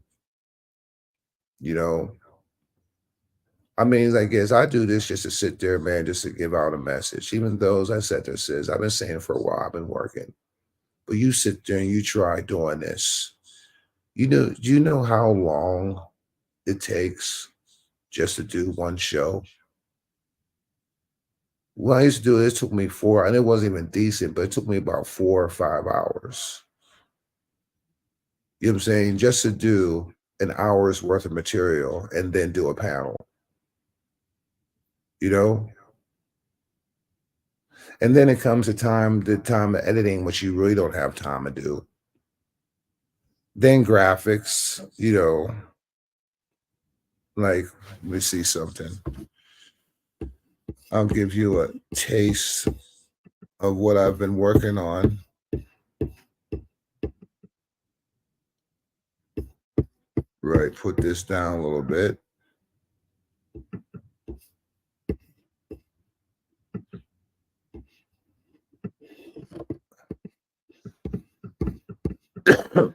You know, I mean, I guess I do this just to sit there, man, just to give out a message. Even those I said there says, I've been saying for a while, I've been working. But you sit there and you try doing this. Do you know how long it takes just to do one show? When I used to do it, it took me four, and it wasn't even decent, but it took me about 4 or 5 hours. You know what I'm saying? Just to do an hour's worth of material and then do a panel, you know? And then it comes the time of editing, which you really don't have time to do. Then graphics, like, let me see something. I'll give you a taste of what I've been working on. Right, put this down a little bit.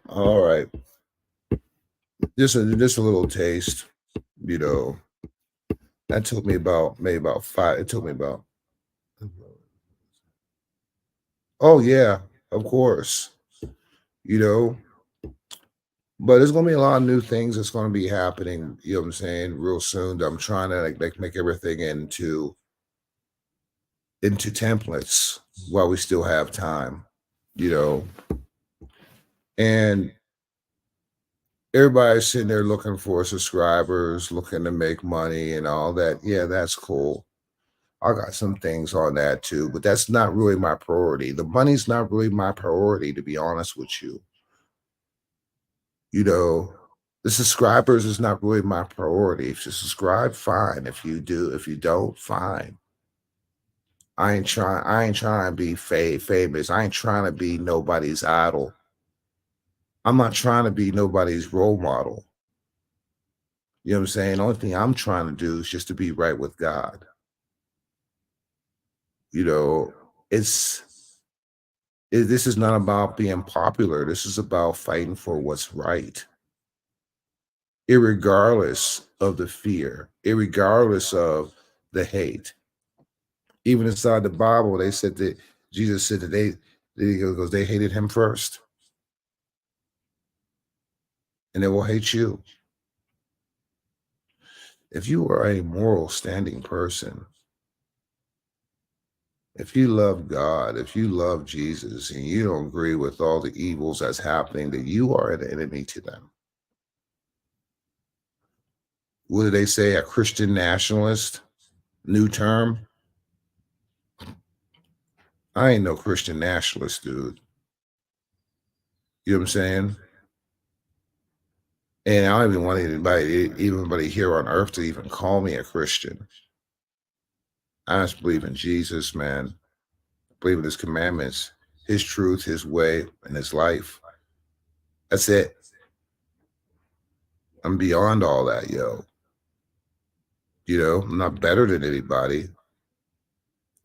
All right. Just a little taste, you know. That took me about maybe about five. It took me about. Oh yeah, of course. You know, but there's gonna be a lot of new things that's gonna be happening. You know what I'm saying? Real soon. I'm trying to like make everything into templates while we still have time. You know, and everybody's sitting there looking for subscribers, looking to make money and all that. Yeah, that's cool. I got some things on that too, but that's not really my priority. The money's not really my priority, to be honest with you. You know, the subscribers is not really my priority. If you subscribe, fine. If you do, if you don't, fine. I ain't trying to be famous. I ain't trying to be nobody's idol. I'm not trying to be nobody's role model. You know what I'm saying? The only thing I'm trying to do is just to be right with God. You know, this is not about being popular. This is about fighting for what's right, irregardless of the fear, irregardless of the hate. Even inside the Bible, they said that Jesus said that Because they hated him first, and they will hate you. If you are a moral standing person, if you love God, if you love Jesus, and you don't agree with all the evils that's happening, then you are an enemy to them. What do they say? A Christian nationalist? New term? I ain't no Christian nationalist, dude. You know what I'm saying? And I don't even want anybody here on earth to even call me a Christian. I just believe in Jesus, man. Believe in his commandments, his truth, his way, and his life. That's it. I'm beyond all that, yo. You know, I'm not better than anybody.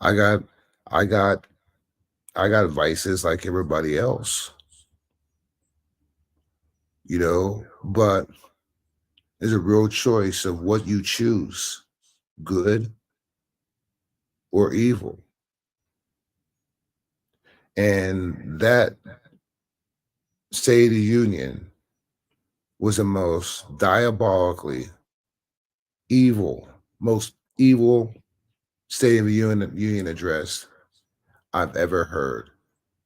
I got I got I got vices like everybody else, you know, but there's a real choice of what you choose, good or evil. And that State of the Union was the most diabolically evil, most evil State of the Union address I've ever heard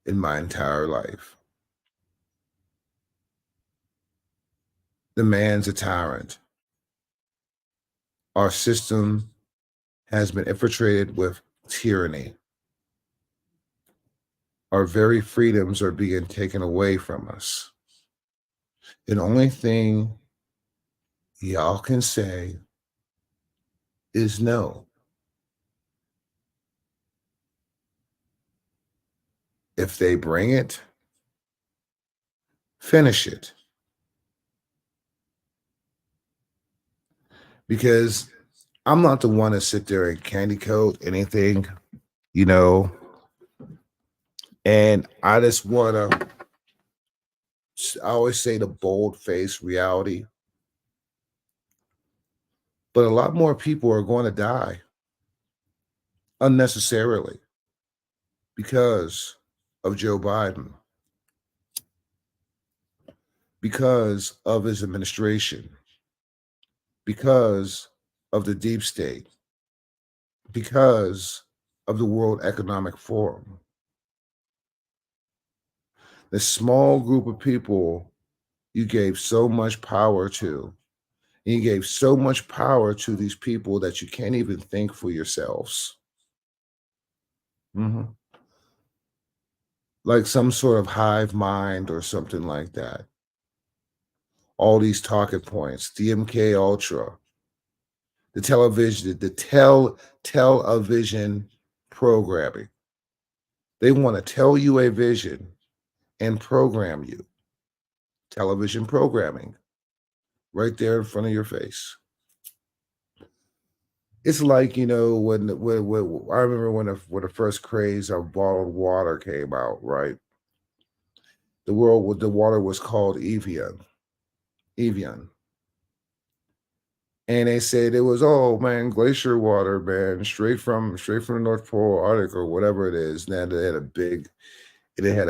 in my entire life. The man's a tyrant. Our system has been infiltrated with tyranny. Our very freedoms are being taken away from us. And the only thing y'all can say is no. If they bring it, finish it. Because I'm not the one to sit there and candy coat anything, you know. And I just want to, I always say the bold face reality. But a lot more people are going to die unnecessarily because of Joe Biden, because of his administration, because of the deep state, because of the World Economic Forum. The small group of people you gave so much power to, and you gave so much power to these people that you can't even think for yourselves. Mhm. Like some sort of hive mind or something like that. All these talking points, the MK Ultra, the television, the television programming. They want to tell you a vision and program you. Television programming right there in front of your face. It's like, you know, when I remember when the first craze of bottled water came out, right? The water was called Evian. Evian. And they said it was, oh man, glacier water, man, straight from the North Pole, Arctic, or whatever it is. Now they had a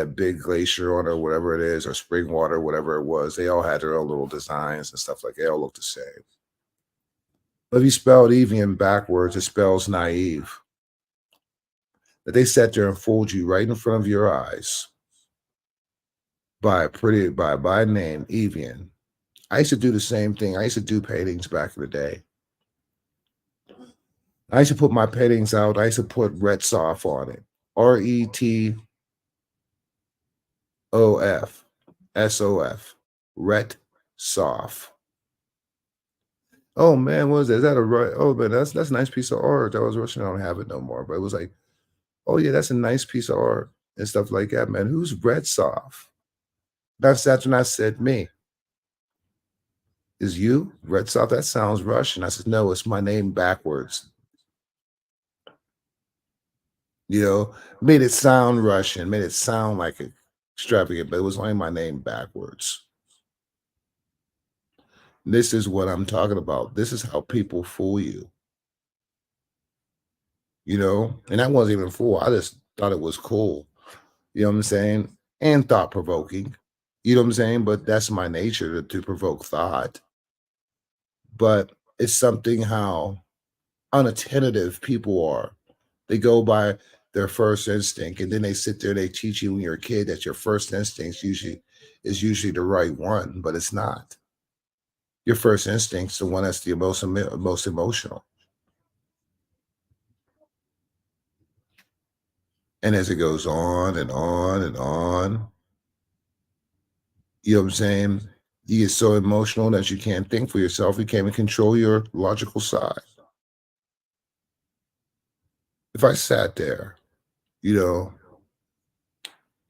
big glacier on it, or whatever it is, or spring water, whatever it was. They all had their own little designs and stuff like that. They all looked the same. But if you spelled Evian backwards, it spells naive. That they sat there and fooled you right in front of your eyes by a name, Evian. I used to do the same thing. I used to do paintings back in the day. I used to put my paintings out. I used to put red soft on it. RETOFSOF. Ret soft. Oh man, what is that? Is that a right? Oh man, that's a nice piece of art. I was wishing I don't have it no more. But it was like, oh yeah, that's a nice piece of art and stuff like that, man. Who's red soft? That's when I said me. Is you red soft? That sounds Russian. I said, no, it's my name backwards. You know, made it sound Russian, made it sound like extravagant, but it was only my name backwards. This is what I'm talking about. This is how people fool you, you know? And I wasn't even fool. I just thought it was cool. You know what I'm saying? And thought provoking. You know what I'm saying? But that's my nature to provoke thought. But it's something how unattentive people are. They go by their first instinct, and then they sit there. They teach you when you're a kid that your first instinct is usually the right one, but it's not. Your first instinct's the one that's the most emotional. And as it goes on and on and on, you know what I'm saying? You get so emotional that you can't think for yourself. You can't even control your logical side. If I sat there, you know,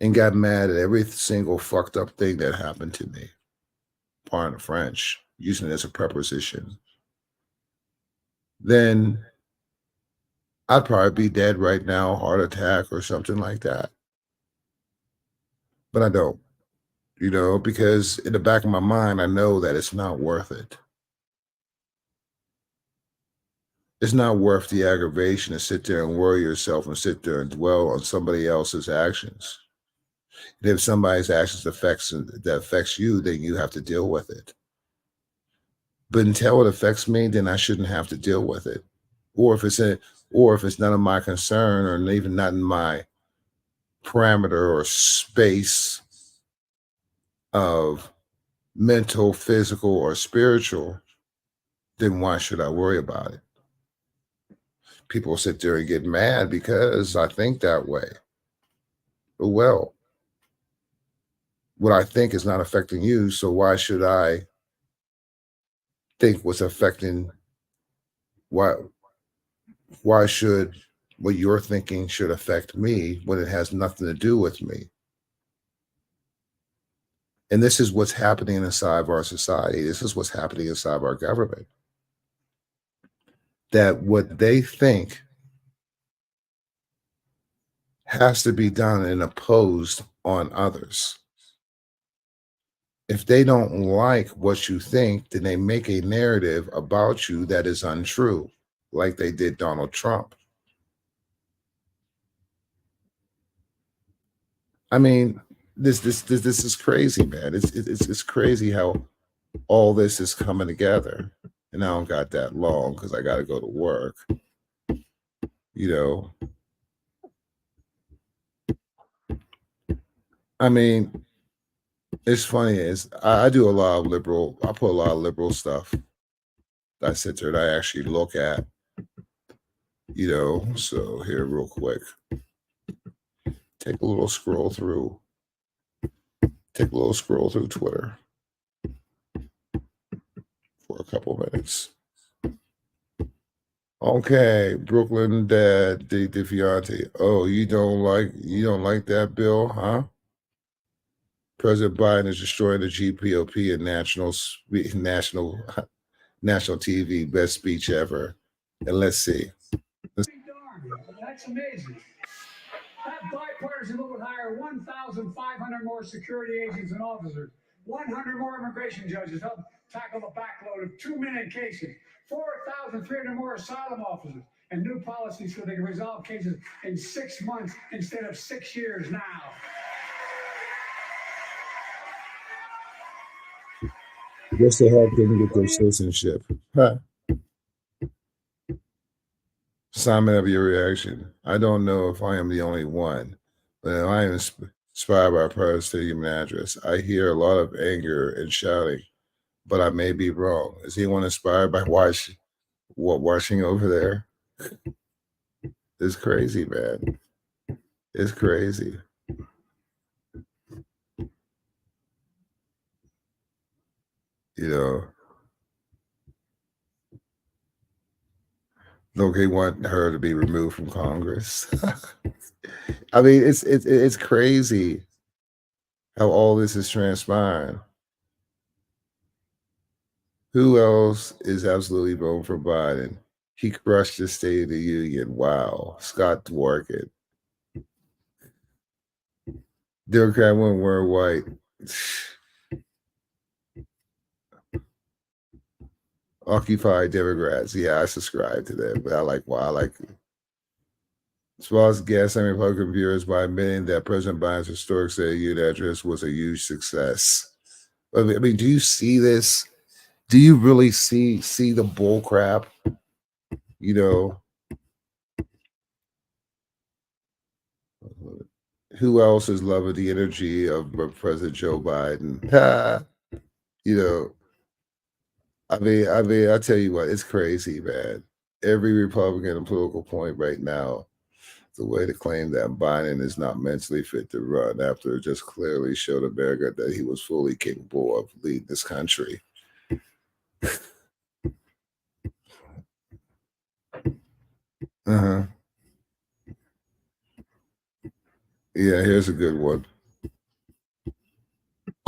and got mad at every single fucked up thing that happened to me, pardon the French, using it as a preposition, then I'd probably be dead right now, heart attack or something like that. But I don't, because in the back of my mind, I know that it's not worth it. It's not worth the aggravation to sit there and worry yourself and sit there and dwell on somebody else's actions. And if somebody's actions affects you, then you have to deal with it. But until it affects me, then I shouldn't have to deal with it. Or if it's none of my concern or even not in my parameter or space of mental, physical, or spiritual, then why should I worry about it? People sit there and get mad because I think that way. Well, what I think is not affecting you, so why should I think what's affecting why why should what you're thinking should affect me when it has nothing to do with me? And this is what's happening inside of our society. This is what's happening inside of our government. That what they think has to be done and imposed on others. If they don't like what you think, then they make a narrative about you that is untrue, like they did Donald Trump. I mean, this is crazy, man. It's crazy how all this is coming together. And I don't got that long because I got to go to work. You know, I mean, it's funny is I do a lot of liberal. I put a lot of liberal stuff that I sit there and I actually look at. So here real quick, take a little scroll through. Take a little scroll through Twitter for a couple minutes. Okay, Brooklyn Dad, DeFiante. Oh, you don't like that bill, huh? President Biden is destroying the GPOP and national TV. Best speech ever. And let's see. That's amazing. That bipartisan move would hire 1,500 more security agents and officers, 100 more immigration judges, help tackle the backload of 2 million cases, 4,300 more asylum officers, and new policies so they can resolve cases in 6 months instead of 6 years now. I guess they helped them get their citizenship. Huh. Simon, of your reaction. I don't know if I am the only one, but I am inspired by Paris to human address. I hear a lot of anger and shouting, but I may be wrong. Is anyone inspired by watching over there? It's crazy, man. It's crazy. You know, look, they want her to be removed from Congress. I mean, it's crazy how all this is transpiring. Who else is absolutely voting for Biden? He crushed the State of the Union. Wow. Scott Dworkin. Democrat women wear white. Occupy Democrats. Yeah, I subscribe to that. But I like As well as gaslighting Republican viewers by admitting that President Biden's historic State of the Union address was a huge success. I mean, do you see this? Do you really see the bull crap? You know, who else is loving the energy of President Joe Biden? You know, I mean, I tell you what, it's crazy, man. Every Republican and political point right now, the way to claim that Biden is not mentally fit to run after it just clearly showed America that he was fully capable of leading this country. Yeah, here's a good one.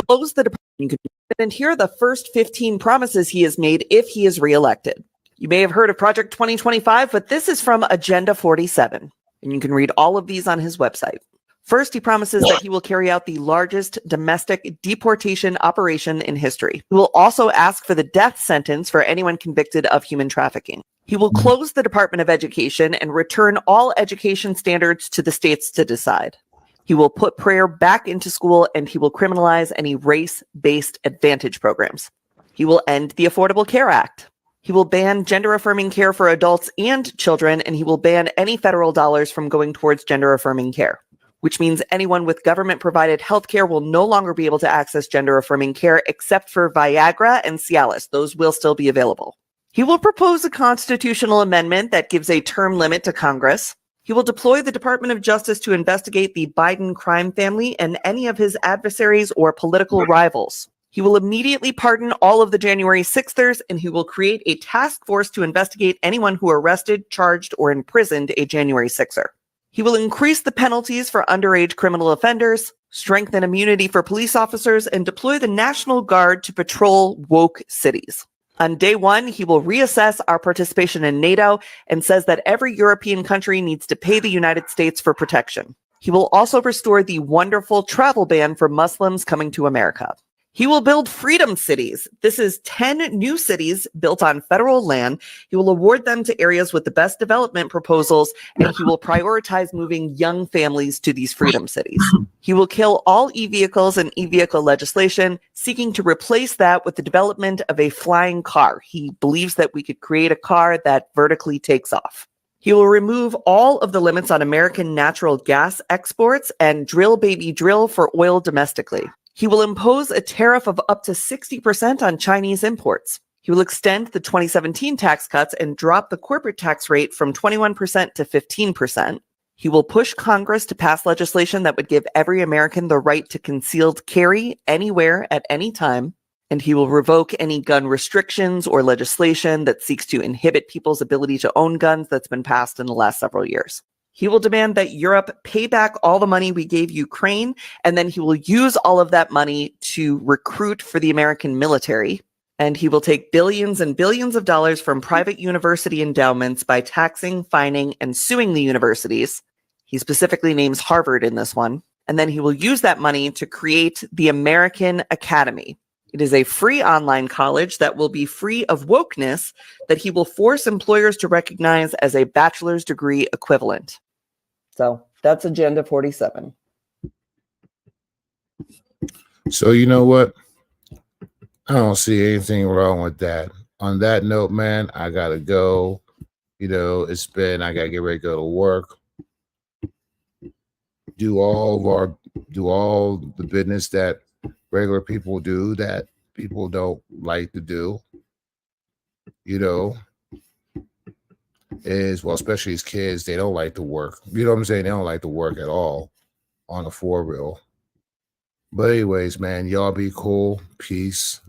Close the department. And here are the first 15 promises he has made if he is reelected. You may have heard of Project 2025, but this is from Agenda 47. And you can read all of these on his website. First, he promises that he will carry out the largest domestic deportation operation in history. He will also ask for the death sentence for anyone convicted of human trafficking. He will close the Department of Education and return all education standards to the states to decide. He will put prayer back into school, and he will criminalize any race-based advantage programs. He will end the Affordable Care Act. He will ban gender-affirming care for adults and children, and he will ban any federal dollars from going towards gender-affirming care, which means anyone with government-provided health care will no longer be able to access gender-affirming care except for Viagra and Cialis. Those will still be available. He will propose a constitutional amendment that gives a term limit to Congress. He will deploy the Department of Justice to investigate the Biden crime family and any of his adversaries or political rivals. He will immediately pardon all of the January 6thers, and he will create a task force to investigate anyone who arrested, charged, or imprisoned a January 6er. He will increase the penalties for underage criminal offenders, strengthen immunity for police officers, and deploy the National Guard to patrol woke cities. On day one, he will reassess our participation in NATO and says that every European country needs to pay the United States for protection. He will also restore the wonderful travel ban for Muslims coming to America. He will build freedom cities. This is 10 new cities built on federal land. He will award them to areas with the best development proposals, and he will prioritize moving young families to these freedom cities. He will kill all e-vehicles and e-vehicle legislation, seeking to replace that with the development of a flying car. He believes that we could create a car that vertically takes off. He will remove all of the limits on American natural gas exports and drill baby drill for oil domestically. He will impose a tariff of up to 60% on Chinese imports. He will extend the 2017 tax cuts and drop the corporate tax rate from 21% to 15%. He will push Congress to pass legislation that would give every American the right to concealed carry anywhere at any time. And he will revoke any gun restrictions or legislation that seeks to inhibit people's ability to own guns that's been passed in the last several years. He will demand that Europe pay back all the money we gave Ukraine, and then he will use all of that money to recruit for the American military. And he will take billions and billions of dollars from private university endowments by taxing, fining, and suing the universities. He specifically names Harvard in this one. And then he will use that money to create the American Academy. It is a free online college that will be free of wokeness that he will force employers to recognize as a bachelor's degree equivalent. So that's Agenda 47. So you know what? I don't see anything wrong with that. On that note, man, I gotta go. You know, I gotta get ready to go to work. Do all the business that regular people do that people don't like to do, you know, especially as kids, they don't like to work. You know what I'm saying? They don't like to work at all on a 4-wheel. But anyways, man, y'all be cool. Peace.